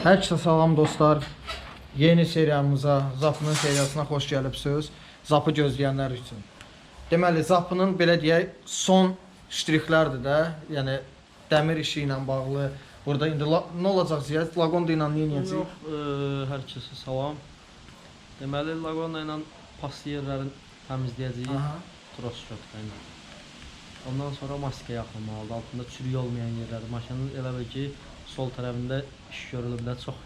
Herkese salam dostlar. Yeni seriyamıza, Zapının seriyasına xoş gəlibsiniz. Zapı gözləyənlər üçün. Deməli, Zapının belə deyək, son ştrixlərdir də. Yəni dəmir işi ilə bağlı. Burada indi nə olacaq Ziyad? Lagonda ilə nə edəcəyik? Yox, hər kəsə salam. Deməli, Lagonda ilə paslı yerlərini təmizləyəcəyik. Tros şotla ilə. Ondan sonra maska yaxlamalıdır. Altında çürük olmayan yerləri. Maşının elə bil ki, sol tərəfində iş görülüb də çox.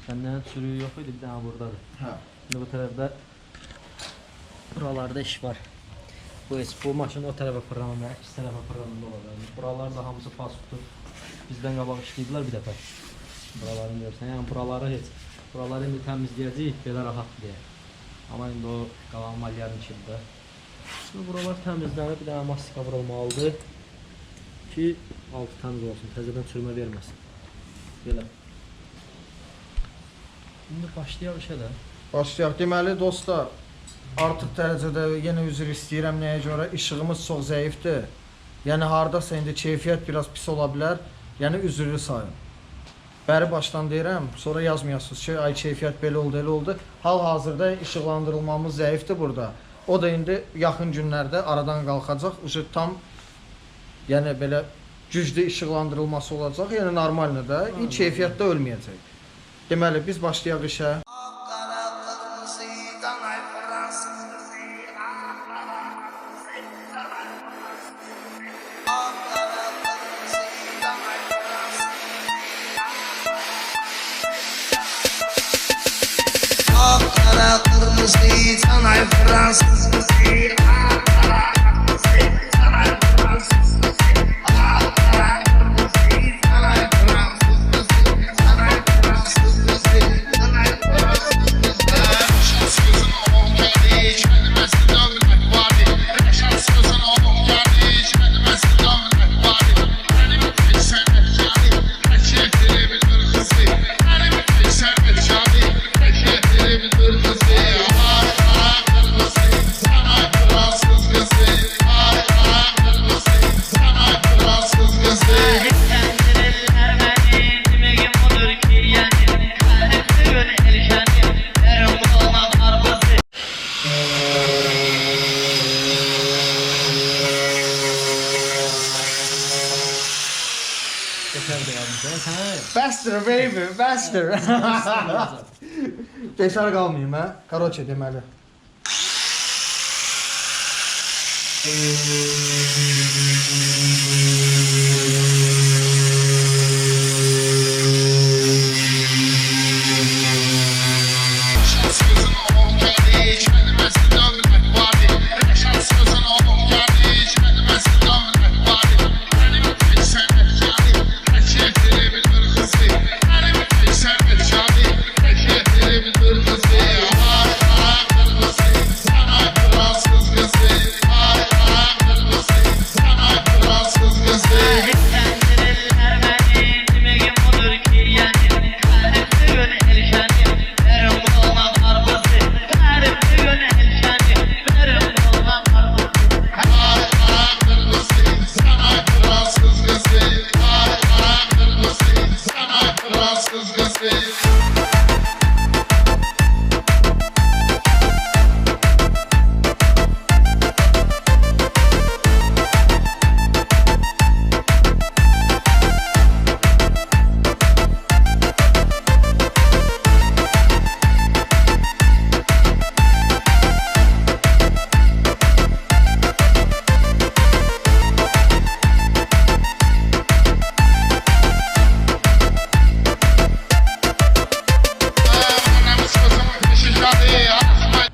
Səndən çürüyü yox idi, bir dənə buradadır. Hə. İndi bu tərəfdə buralarda iş var. Bu maşın o tərəfə fırlanır, iki tərəfə fırlanır olacaq. Buralar da hamısı fast-food. Bizdən qabaq işləyirlər bir dəfə. Buralarını görsən, yəni buraları indi təmizləyəcəyik, belə rahat deyə. Amma indi o qalan maliyarın içində. Şimdi buralar təmizlənir, bir dənə mastika vurulmalıdır ki, altı təmiz olsun, təzədən çürümə verməsin. Belə. İndi başlayaq işə də. Başlayaq. Deməli dostlar, artıq dərəcədə yenə üzr istəyirəm nəyə görə işığımız çox zəifdir. Yəni hardasa indi keyfiyyət biraz pis ola bilər. Yəni üzrlü sayın. Bəri başdan deyirəm, sonra yazmayasınız ki, ay keyfiyyət belə oldu, elə oldu. Hal-hazırda işıqlandırılmamız zəifdir burada. O da indi yaxın günlərdə aradan qalxacaq. Ucu tam yəni belə güclü işıqlandırılması olacaq. Yəni normaldır da, keyfiyyətdə ölməyəcək. Deməli biz başlayaq işə. Kırmızı tanay Fransız kızı. Faster baby, faster. Geçər qalmayayım hə? Karoçe deməli.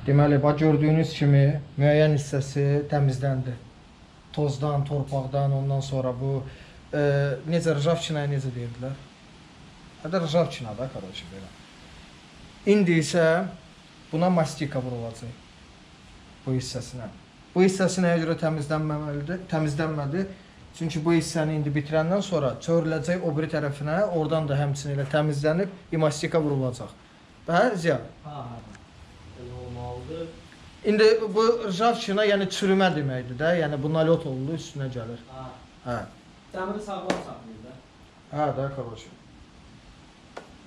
Deməli, bax gördüyünüz kimi müəyyən hissəsi təmizləndi. Tozdan, torpaqdan, ondan sonra bu necə rjavçinaya necə deyirdilər? Hətta rjavçina da qardaşı belə. İndi isə buna mastika vurulacaq bu hissəsinə. Bu hissəsi nəyə görə təmizlənmədi? Çünki bu hissəni indi bitirəndən sonra çövriləcək o biri tərəfinə, oradan da həmçinin elə təmizlənib mastika vurulacaq. Hə, Ziyad? İndi bu rjavçina yəni çürümə deməkdir də, yəni bu nalot oldu, üstünə gəlir. Hə. Dəmiri sağlam saxlayır da. Hə də, qardaşım.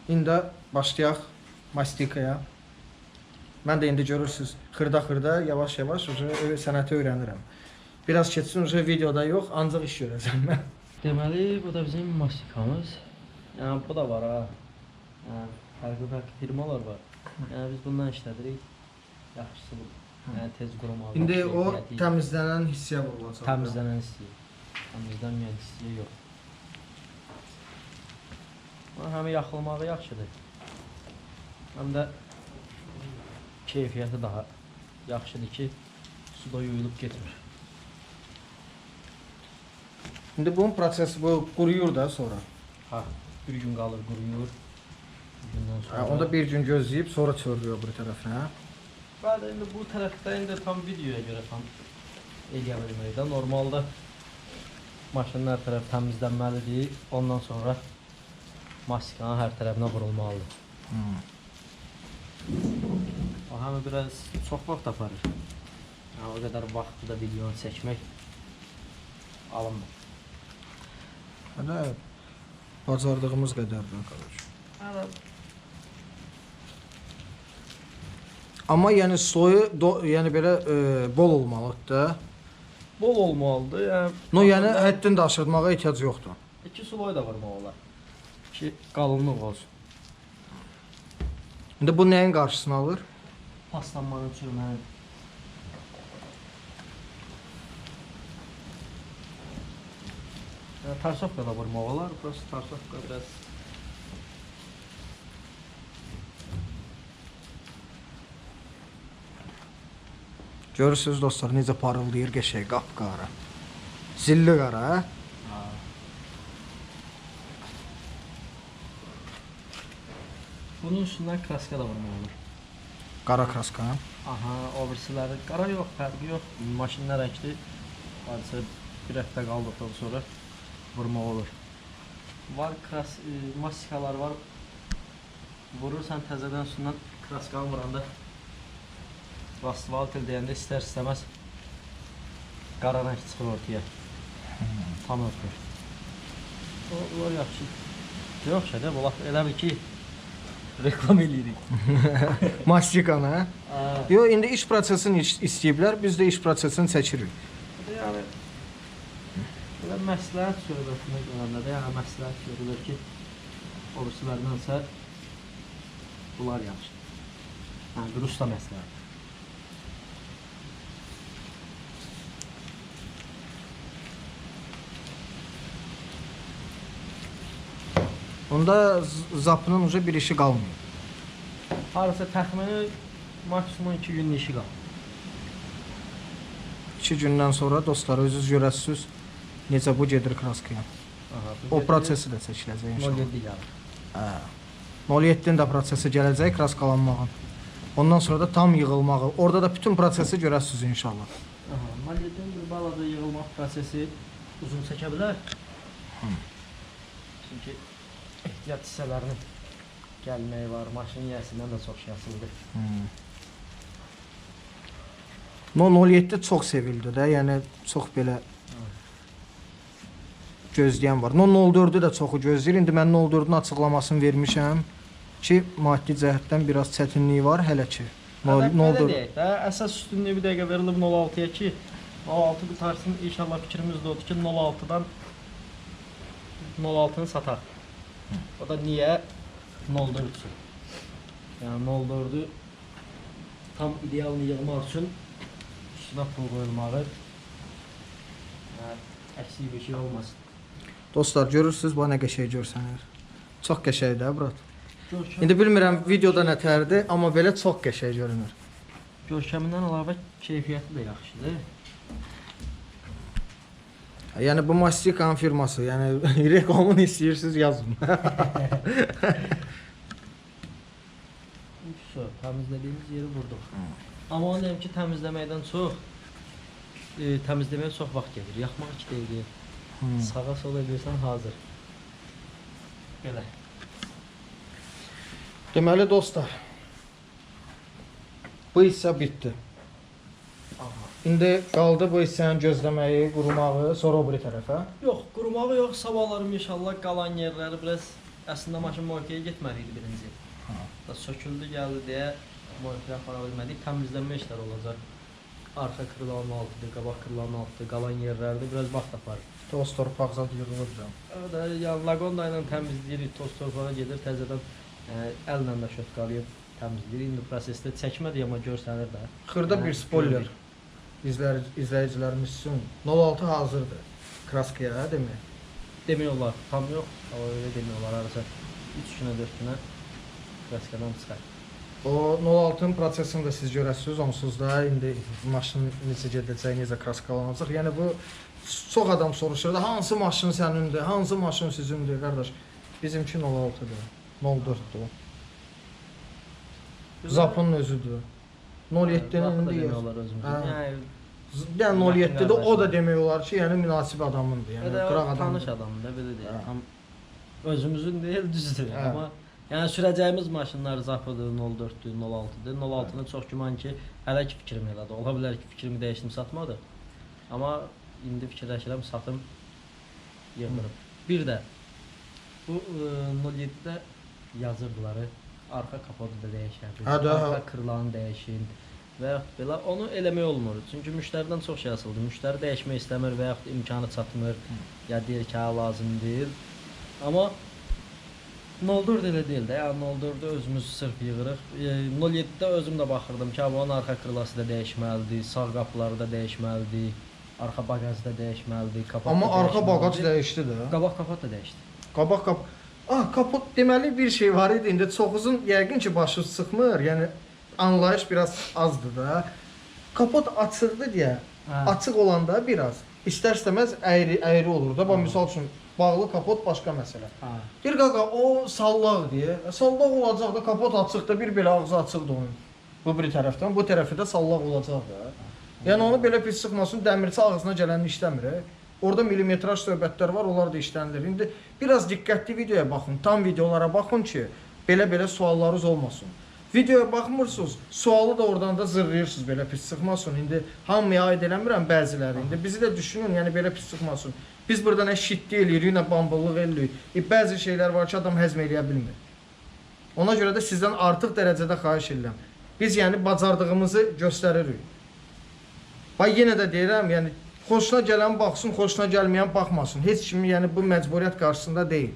İndi başlayaq mastikaya. Mən də indi görürsüz, xırda-xırda, yavaş-yavaş sənəti öyrənirəm. Biraz keçsin, videoda yox, ancaq iş görəcəm mən. Deməli, bu da bizim mastikamız. Yəni, bu da var ha. Yəni, fərqli firmalar var. Yəni, biz bundan işlədirik. Yaxşısı bu. Yəni, tez qurumalı. İndi o təmizlənən hissiyə vurulacaq. Təmizlənən hissəyə. Təmizlənməyən hissəyə yox. Həm yaxılmağı yaxşıdır. Həm də keyfiyyəti daha yaxşıdır ki, suda yuyulub getmir. İndi bunun prosesi bu quruyur da sonra. Ha, bir gün qalır, quruyur. Gündən sonra. Onda bir gün gözləyib sonra çörülüyor bu tərəfinə. Bəli, indi bu tərəfdə indi tam videoya görə tam eləyə bilmərik də. Normalda maşının hər tərəf təmizlənməlidir. Ondan sonra mastikanın hər tərəfinə vurulmalıdır. O həm biraz çox vaxt aparır. Yəni, o qədər vaxtı da videonu çəkmək alınmır. Hələ bacardığımız qədərdir qardaş. Hələ Amma yəni soyu yəni belə bol olmalıdır da. bol olmalıdır. No, yəni həddini də aşırtmağa ehtiyac yoxdur. 2 sloy da vurmaq olar ki, qalınlıq olsun. İndi bu nəyin qarşısını alır? Paslanmanın, çürümənin. Yəni, tarsofka da vurmaq olar. Burası tarsofka biraz Görürsünüz dostlar necə parıldayır qəşəng qapqara. Zilli qara, hə? bunun üstündən kraska da vurmaq olur. Qara kraska. Aha, o birisiləri qara yox, fərqi yox. Maşın nə rəngli? Hadisə bir həftə qaldıqdan sonra vurmaq olur. Var mastikalar var. Vurursan təzədən üstündən kraskanı vuranda asfalt deyəndə istər-istəməz qara rəng çıxır ortaya. Tam örtür. O yaxşı. Yox şeydə, bu elə bil ki reklam eləyirik. Mastikanı, hə? Yox, indi iş prosesini istəyiblər, biz də iş prosesini çəkirik. Yəni belə məsləhət söhbətinə görəndə də, yəni məsləhət görülür ki, o birisilərdənsə bunlar yaxşıdır. Yəni, dürüst da məsləhət. Onda zapının uca bir işi qalmıyor. Harasa təxmini maksimum 2 günün işi qalır. 2 gündən sonra dostlar özünüz görəsiniz necə bu gedir kraskaya. O prosesi də çəkiləcək inşallah. 07 gəlir. 07-nin də prosesi gələcək kraskalanmağın. Ondan sonra da tam yığılmağı. Orada da bütün prosesi görəsiniz inşallah. 07-nin bir balaca yığılmaq prosesi uzun çəkə bilər. Çünki ehtiyat hissələrinin gəlməyi var, maşın yiyəsindən də çox şey asılıdır. No 07 çox sevildi də, yəni çox belə gözləyən var. No 04-ü də çoxu gözləyir. İndi mən 04-ün açıqlamasını vermişəm ki, maddi cəhətdən biraz çətinliyi var hələ ki. Belə deyək də, əsas üstünlüyü bir dəqiqə verilib 06-ya ki, 06 qutarsın, inşallah fikrimiz də odur ki, 06-dan 06-nı sataq. O da niyə? 04 üçün. Yəni 04-ü tam idealını yığmaq üçün üstünə pul qoyulmalı. Əksik bir şey olmasın. Dostlar görürsünüz, bu nə qəşəng görsənir. Çox qəşəngdir də, brat. İndi bilmirəm videoda nə tərdir, amma belə çox qəşəng görünür. Görkəmindən əlavə keyfiyyəti də yaxşıdır. Yəni bu Mastikan firması, yəni reklamını istəyirsiniz yazın. Təmizlədiyimiz yeri vurduq. Amma onu deyim ki, təmizləməkdən çox təmizləməyə çox vaxt gedir. Yaxmaq 2 dəqiqə. Sağa sola edirsən hazır. Belə. Deməli dostlar, bu hissə bitdi. İndi qaldı bu hissənin gözləməyi, qurumağı, sonra o biri tərəfə. Yox, qurumağı yox. Sabahlarım inşallah qalan yerləri biraz əslində maşın müayinəyə getməli idi birinci. Da söküldü gəldi deyə müayinəyə apara bilmədik. Təmizlənmə işləri olacaq. Arxa kırılan altıdır, qabaq kırılan altıdır, qalan yerlərdə biraz vaxt aparır. Toz torpaq zad yığılır da. Da yəni laqonda ilə təmizləyirik, toz torpağa gedir, təzədən əllə də şötqalayıb təmizləyirik. İndi prosesdə çəkmədik amma görsənir də. Xırda bir spoiler izləyicilərimiz üçün 06 hazırdır. Kraskaya demək. Demək olar, tam yox, amma öyle demək olar. Arası 3 günə, 4 günə kraskadan çıxar. O 06-nın prosesini də siz görəsiniz, onsuz da indi maşın necə gedəcək, necə kraskalanacaq. Yəni bu çox adam soruşur da, hansı maşın sənindir, hansı maşın sizindir, qardaş. Bizimki 06-dır, 04-dür. Zapunun özüdür. 07-nin indi demək yox. olar özümüzün. Hə. Yəni 07-də o da demək olar ki, yəni münasib adamındır. Yəni qıraq adamdır. Tanış adamdır da, belə deyil. Tam özümüzün deyil, düzdür. Hə. Amma yəni sürəcəyimiz maşınlar Zapodur, 04-dür, 06-dır. 06-nı çox güman ki, hələ ki fikrim elədi. Ola bilər ki, fikrimi dəyişdim, satmadı. Amma indi fikirləşirəm, satım yığmırım. Bir də bu 07-də yazırdılar, arxa kapotu da dəyişən, arxa kırılanı dəyişin və yaxud belə onu eləmək olmur. Çünki müştəridən çox şey asıldı. Müştəri dəyişmək istəmir və yaxud imkanı çatmır, ya deyir ki, hə lazım deyil. Amma 04 elə deyil də, yəni 04-də özümüz sırf yığırıq. 07-də özüm də baxırdım ki, onun arxa kırılası da dəyişməlidir, sağ qapıları da dəyişməlidir, arxa baqajı da dəyişməlidir, kapot da Amma arxa baqaj dəyişdi də. Qabaq kapot da dəyişdi. Qabaq kapot deməli bir şey var idi. İndi çoxunuzun yəqin ki başı sıxmır. Yəni anlayış biraz azdır da. Kapot açıqdır deyə, açıq olanda biraz istər-istəməz əyri olur da. Bax misal üçün bağlı kapot başqa məsələ. Bir qaqa o sallaq deyə. Sallaq olacaq da kapot açıqdır, bir belə ağzı açıqdır onun. Bu bir tərəfdən, bu tərəfi də sallaq olacaq da. Yəni onu belə pis sıxmasın, dəmirçi ağzına gələni işləmir. Orada milimetraj söhbətlər var, onlar da işlənilir. İndi biraz diqqətli videoya baxın, tam videolara baxın ki, belə suallarınız olmasın. Videoya baxmırsınız, sualı da oradan da zırrayırsınız belə pis sıxmasın. İndi hamıya aid eləmirəm bəziləri. İndi bizi də düşünün, yəni belə pis sıxmasın. Biz burada nə şiddi eləyirik, nə bambıllıq eləyirik. Bəzi şeylər var ki, adam həzm eləyə bilmir. Ona görə də sizdən artıq dərəcədə xahiş edirəm. Biz yəni bacardığımızı göstəririk. Bax yenə də deyirəm, yəni xoşuna gələn baxsın, xoşuna gəlməyən baxmasın. Heç kim yəni bu məcburiyyət qarşısında deyil.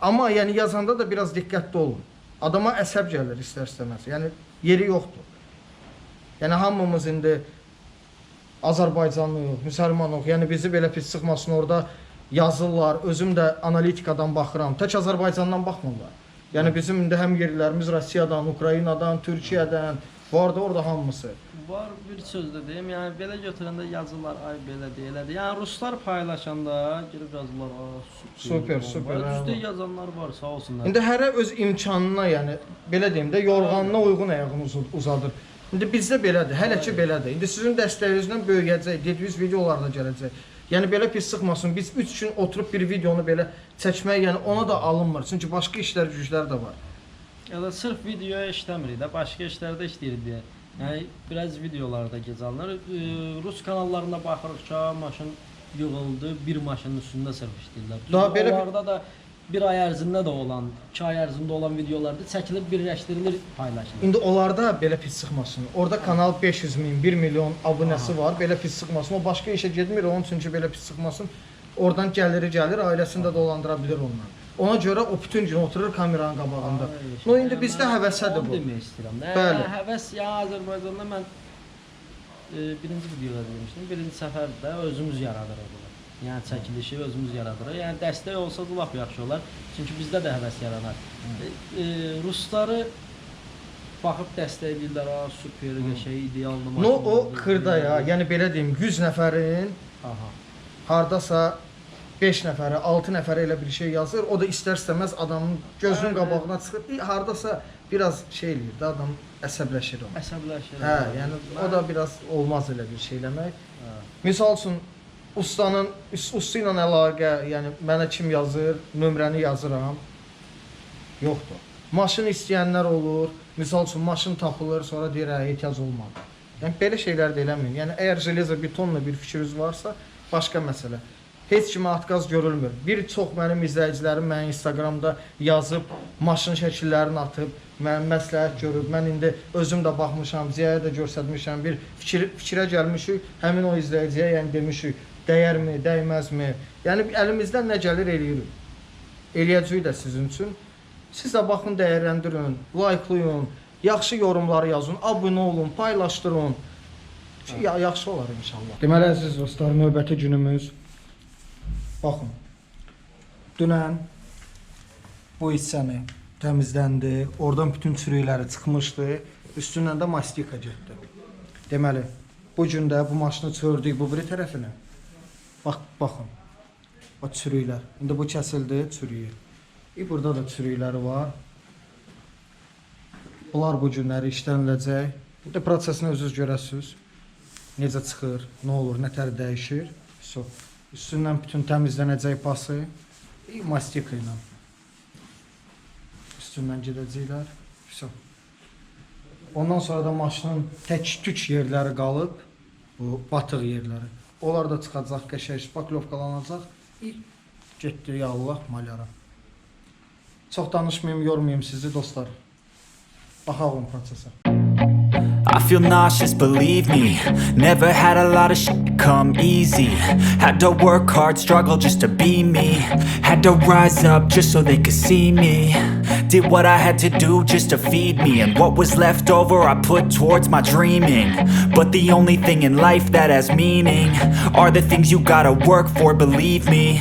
Amma yəni yazanda da biraz diqqətli olun. Adama əsəb gəlir istər-istəməz. Yəni yeri yoxdur. Yəni hamımız indi Azərbaycanlıyıq, müsəlmanıq. Yəni bizi belə pis sıxmasın, orada yazırlar. Özüm də analitikadan baxıram. Tək Azərbaycandan baxmırlar. Yəni bizim indi həm yerlərimiz Rusiyadan, Ukraynadan, Türkiyədən, var da orada hamısı. Var bir söz də deyim, yəni belə götürəndə yazırlar, ay belə deyilədir. Yəni ruslar paylaşanda girib yazırlar, super. Düzdə yazanlar var, sağ olsunlar. İndi hərə öz imkanına, yəni belə deyim də, yorğanına uyğun ayağını uzadır. İndi bizdə belədir, hələ ki belədir. İndi sizin dəstəyinizlə böyüyəcək, dediyiniz videolarda gələcək. Yəni belə pis sıxmasın. Biz 3 gün oturub bir videonu belə çəkmək, yəni ona da alınmır. Çünki başqa işlər, güclər də var. Ya da sırf videoya işləmirik də, başqa işlərdə işləyirik deyə. Yəni biraz videolarda gecələr Rus kanallarında baxırıq ki, maşın yığıldı, bir maşının üstündə sırf işləyirlər. Daha belə onlarda da bir ay ərzində də olan, 2 ay ərzində olan videolarda çəkilib birləşdirilir, paylaşılır. İndi onlarda belə pis sıxmasın. Orada kanal 500 min, 1 milyon abunəsi var, belə pis sıxmasın. O başqa işə getmir, onun üçün ki belə pis sıxmasın. Oradan gəliri gəlir, ailəsini də dolandıra bilir ondan. Ona görə o bütün gün oturur kameranın qabağında. No indi bizdə həvəsədir bu. Demək istəyirəm də. Bəli. Həvəs ya Azərbaycanda mən birinci videoda demişdim, birinci səfərdə özümüz yaradırıq. Yəni çəkilişi özümüz yaradırıq. Yəni dəstək olsa da lap yaxşı olar. Çünki bizdə də həvəs yaranar. Rusları baxıb dəstəkləyirlər, super, qəşəng, ideallı maşın. No o xırda ya, yəni belə deyim, 100 nəfərin hardasa 5 nəfəri, 6 nəfəri elə bir şey yazır. O da istər-istəməz adamın gözünün qabağına çıxır. Hardasa biraz şey eləyir də, adam əsəbləşir ona. Əsəbləşir. Hə, yəni o da biraz olmaz elə bir şey eləmək. Misal üçün usta ilə əlaqə, yəni mənə kim yazır, nömrəni yazıram. Yoxdur. Maşın istəyənlər olur. Misal üçün maşın tapılır, sonra deyir, ehtiyac olmadı. Yəni belə şeylər də eləməyin. Yəni əgər jeleza betonla bir fikriniz varsa, başqa məsələ. Heç kimə atqaz görülmür. Bir çox mənim izləyicilərim mənim Instagramda yazıb, maşın şəkillərini atıb, mən məsləhət görüb. Mən indi özüm də baxmışam, Ziyaya da göstərmişəm. Bir fikrə gəlmişik, həmin o izləyiciyə yəni demişik, dəyərmi, dəyməzmi? Yəni əlimizdən nə gəlir eləyirik. Eləyəcəyik də sizin üçün. Siz də baxın, dəyərləndirin, likelayın, yaxşı yorumları yazın, abunə olun, paylaşdırın. Yaxşı olar inşallah. Deməli əziz dostlar, növbəti günümüz. Baxın. Dünən bu hissəni təmizləndi. Oradan bütün çürükləri çıxmışdı. Üstündən də mastika getdi. Deməli, bu gün də bu maşını çördük bu biri tərəfinə. Baxın. O çürüklər. İndi bu kəsildi, çürüyür. Burada da çürükləri var. Bunlar bu günləri işləniləcək. İndi prosesini özünüz görəsiniz. Necə çıxır, nə olur, nətər dəyişir. Üstündən bütün təmizlənəcək pası. Mastika ilə. Üstündən gedəcəklər. Ondan sonra da maşının tək-tük yerləri qalıb. Bu batıq yerləri. Onlar da çıxacaq, qəşəng şpaklovkalanacaq. Getdi ya Allah malyara. Çox danışmayayım, yormayayım sizi dostlar. Baxalım prosesə. I feel nauseous, believe me. Never had a lot of shit come easy. Had to work hard, struggle just to be me. Had to rise up just so they could see me. Did what I had to do just to feed me. And what was left over I put towards my dreaming. But the only thing in life that has meaning are the things you gotta work for, believe me.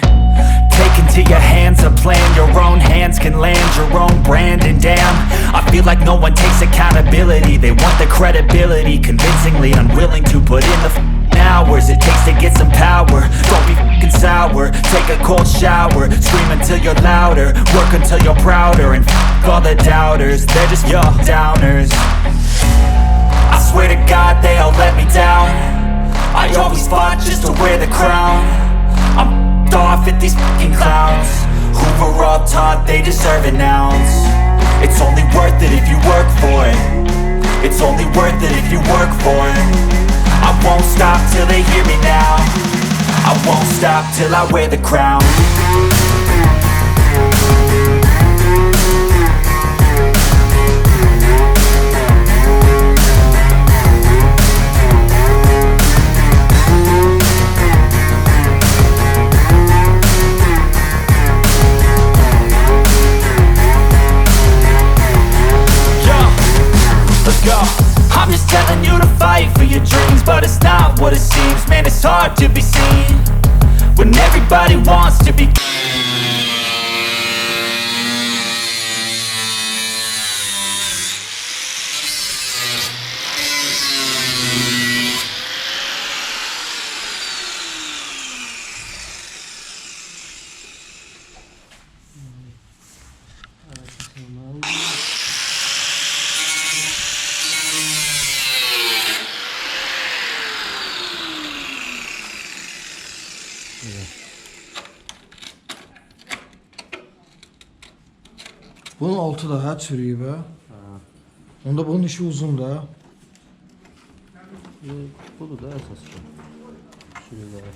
Take into your hands a plan. Your own hands can land your own brand. And damn, I feel like no one takes accountability. They want the credibility, convincingly unwilling to put in the hours it takes to get some power. Don't be f***ing sour. Take a cold shower. Scream until you're louder. Work until you're prouder. And f*** all the doubters, they're just your downers. I swear to God they all let me down. I always fought just to wear the crown. I'm off at these fucking clowns who were all taught they deserve an ounce. It's only worth it if you work for it. It's only worth it if you work for it. I won't stop till they hear me now. I won't stop till I wear the crown. I'm just telling you to fight for your dreams, but it's not what it seems. Man, it's hard to be seen when everybody wants to be. Bunun altı da hə çürüyüb hə. Onda bunun işi uzun da. Budur da əsas şey. Sürüləri.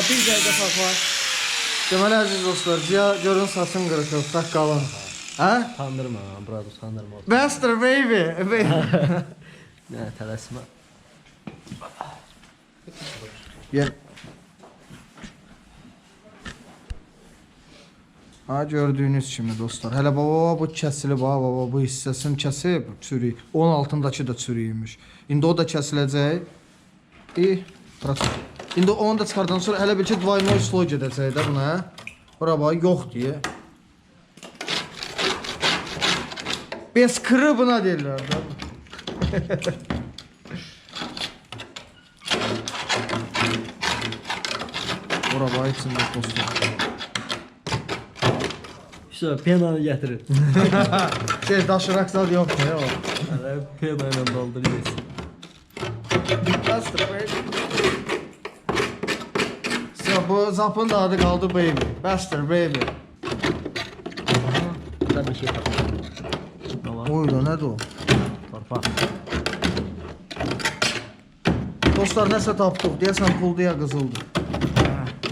Bir dəqiqə fark var. Deməli əziz dostlar, Ziya görün saçın qırışıb, saqqalın. Hə? Utandırma, burada utandırma. Master baby. Nə, tələsmə. Gel. Ha gördüyünüz kimi dostlar. Hələ baba bu kəsilib, baba bu hissəsini kəsib, çürük. Onun altındakı da çürüyümüş. İndi o da kəsiləcək. İndi onu da çıxardan sonra hələ bir ki двойной слой gedəcək də buna. Bura bax yox deyə. Beskırı buna deyirlər də. Bura bax içində dostlar. Penanı gətirir. Daşıraq zad yoxdur ya o. Hələ pena ilə doldururuz. Bu zapın da adı qaldı baby. Buster baby. Burada bir şey tapır. Oy da nədir o? Torpaq. Dostlar nəsə tapdıq. Deyəsən puldu ya qızıldı.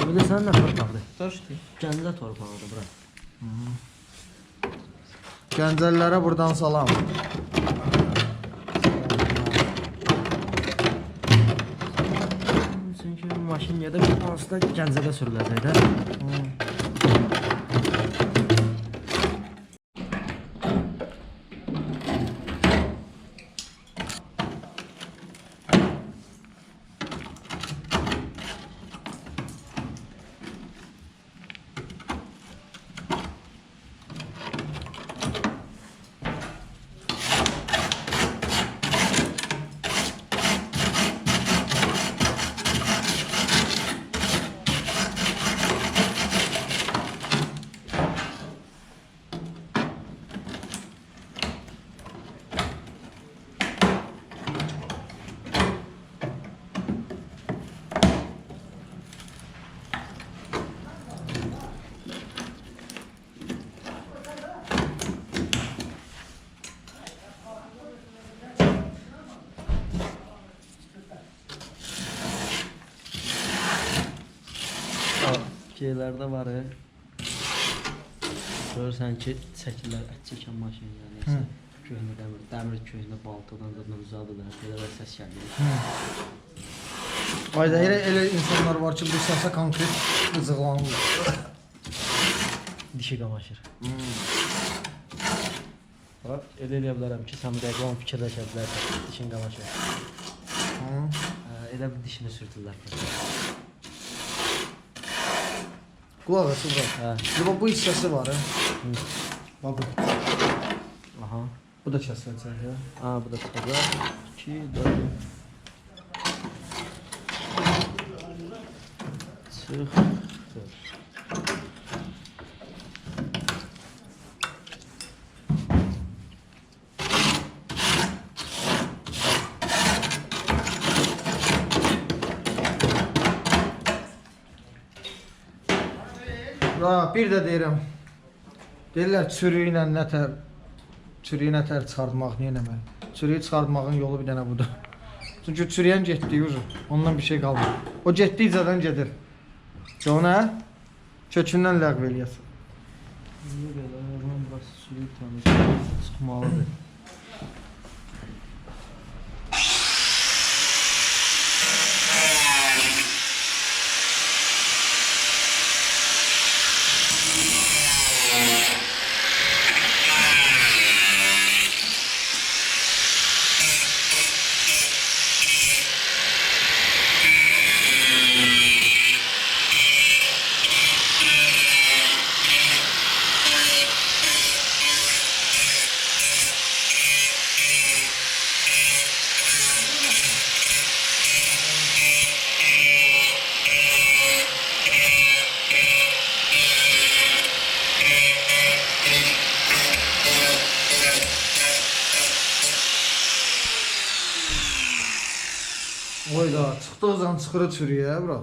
Bir de sen ne torpaqdır? Daşdı. Gəncə torpağıdır bura. Gəncəlilərə buradan salam. Çünkü bu maşın ya da bir tanesi de Gəncədə sürüləcək də. Şeylerde var ya. Görürsən ki, çəkirlər, ət çəkən maşın yəni. Köhnə dəmir köhnə baltadan da uzadılar. Belə bir səs gəlir. Ayda elə insanlar var ki, bu səsə konkret qızıqlanırlar. Dişi qamaşır. Bax, elə bilərəm ki, sən dəqiq fikirləşə bilərsən, dişin qamaşır. Elə bir dişini sürtürlər. Qulaq asıl var. Bu hissəsi var, hə? Bax bu. Aha. Bu da kəsiləcək, hə? Bu da çıxacaq. 2, 4. Çıx. Bir də deyirəm. Deyirlər çürüylə nətər çıxartmaq, nə eləmək? Çürüyü çıxartmağın yolu bir dənə budur. Çünki çürüyən getdiyi uzun. Ondan bir şey qalmır. O getdikcədən gedir. Ona kökündən ləğv eləyəsən. Belə burası suyu tanış çıxmalıdır. Oyda, çıxdığı zaman çıxırı çürüyə, bura.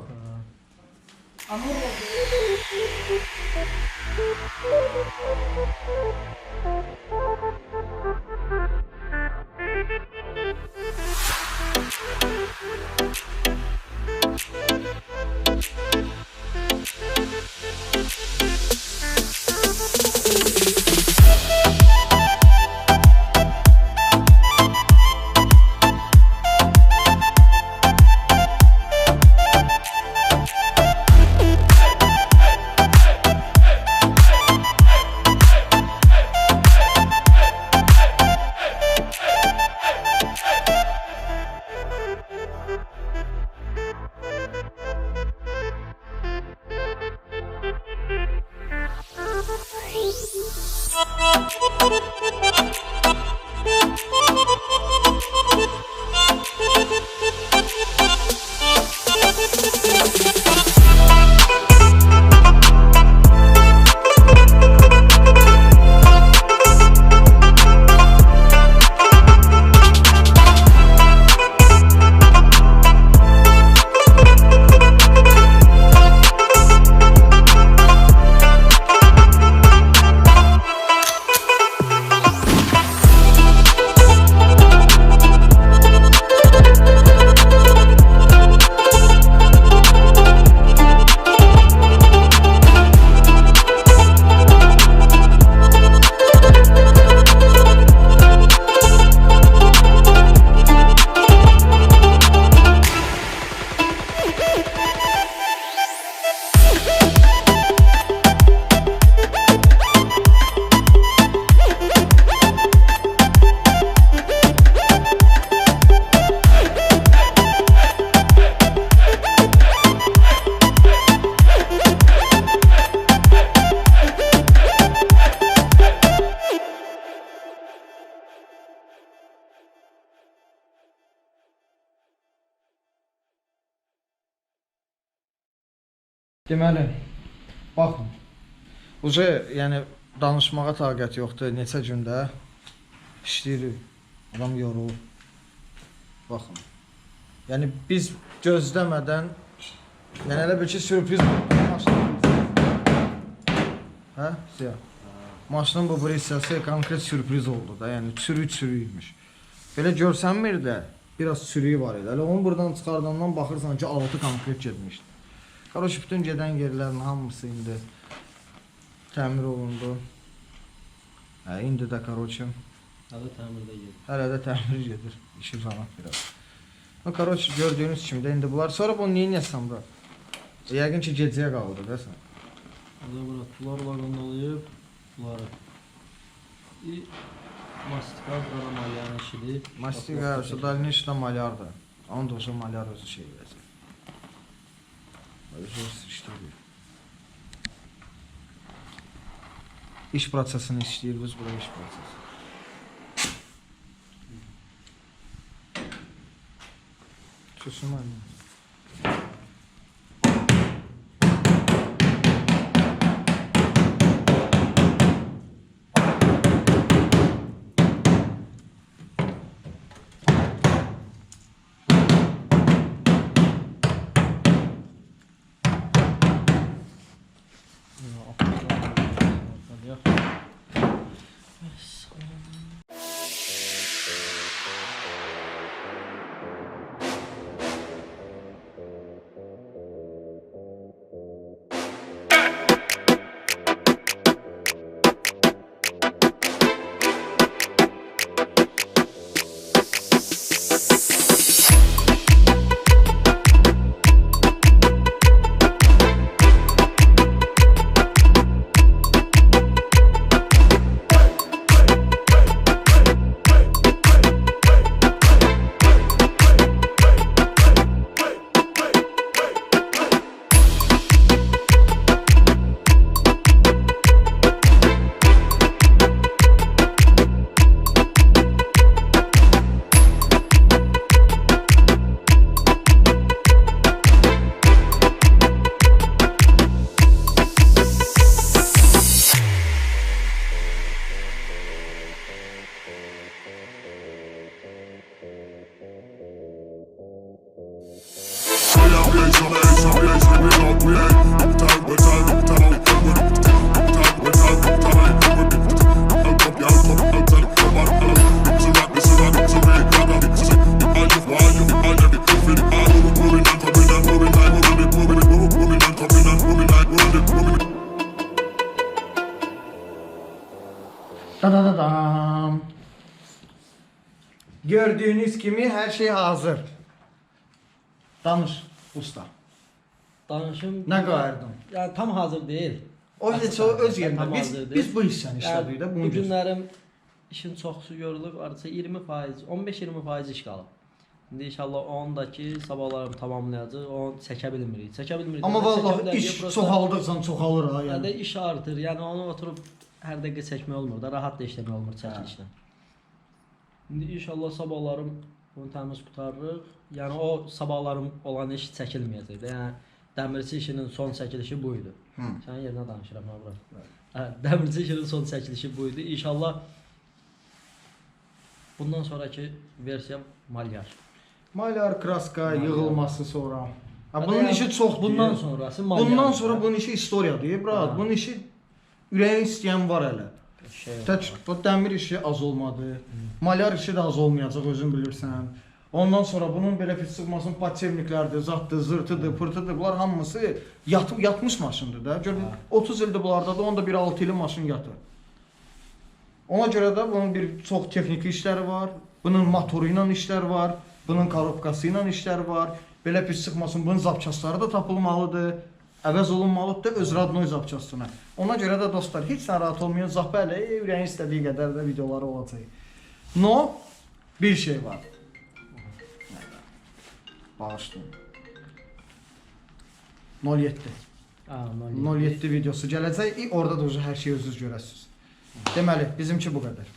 Deməli, baxın. Uca, yəni danışmağa taqət yoxdur. Neçə gündə işləyirik. Adam yorulur. Baxın. Yəni biz gözləmədən, yəni elə bir ki sürpriz oldu. Hə? Ziya. Maşının bu hissəsi konkret sürpriz oldu da. Yəni çürük-çürüymiş. Belə görsənmir də, biraz çürüyü var idi. Elə onu buradan çıxardandan baxırsan ki, altı konkret getmişdi. Qarşı bütün gedən yerlərin hamısı indi təmir olundu. Hə, indi də qarşı Hələ təmirdə gedir. hələ də təmir gedir. İşi uzanıb biraz. Qarşı gördüyünüz kimi də indi bunlar. Sonra bunu niyə yəsən bura? Yəqin ki gecəyə qaldı da sən. Burada tular laqandalayıb bunları. Mastika burada malyanın işidir. Mastika, şu dальнейший malyardır. Onun da olsa malyar özü şey verəcək. Özü işləyir. İş prosesini işləyir, biz bura iş prosesi. Susun anne. Da-da-da-dam. Gördüğünüz gibi her şey hazır. Danış usta. Danışım Ne qayırdın? Ya tam hazır deyil. O heç o öz yerində. Tam Biz, hazır deyil. biz bu hissəni işlədik də. Bu Bunu günlərim işin çoxsu görülüb, artıq 20%, 15-20% iş qalıb. İndi inşallah onun da ki, sabahlarım tamamlayacaq, onu çəkə bilmirik. Çəkə bilmirik. Amma Çəkə vallahi bilərik, iş prosta- çoxaldıqca çoxalır ha. Yəni Yəni. iş artır. Yəni onu oturub hər dəqiqə çəkmək olmur da, rahat da işləmək olmur çəkilişlə. İndi inşallah sabahlarım bunu təmiz qutarırıq. Yəni o sabahlarım olan iş çəkilməyəcək də. Yəni dəmirçi işinin son çəkilişi bu idi. Sənin yerinə danışıram ha bura. Hə, dəmirçi işinin son çəkilişi bu idi. İnşallah bundan sonraki versiya malyaj. Malyar, kraska, yığılması sonra. Ha, Hə, bunun yəni işi çoxdur. Bundan sonrası malyaj. Bundan sonra bunun işi istoriyadır, brat. Ha. Bunun işi ürəyin istəyən var hələ. şey Tək bu dəmir işi az olmadı. Malyar işi də az olmayacaq, özün bilirsən. Ondan sonra bunun belə pis çıxmasının patçevniklərdir, zaddır, zırtıdır, pırtıdır. Bunlar hamısı yatmış maşındır da. Gör 30 ildir bunlarda da onda bir 6 ilin maşın yatır. Ona görə də bunun bir çox texniki işləri var. Bunun motoru ilə işlər var. Bunun korobkası ilə işlər var. Belə pis çıxmasın, bunun zapçasları da tapılmalıdır. Əvəz olunmalıdır da öz radnoy zapçasına. Ona görə də dostlar, heç narahat olmayın. Zapələ ürəyin istədiyi qədər də videoları olacaq. No, bir şey var. Bağışlayın. 07. 07 videosu gələcək. Orada da hər şeyi özünüz görəsiniz. Deməli, bizimki bu qədər.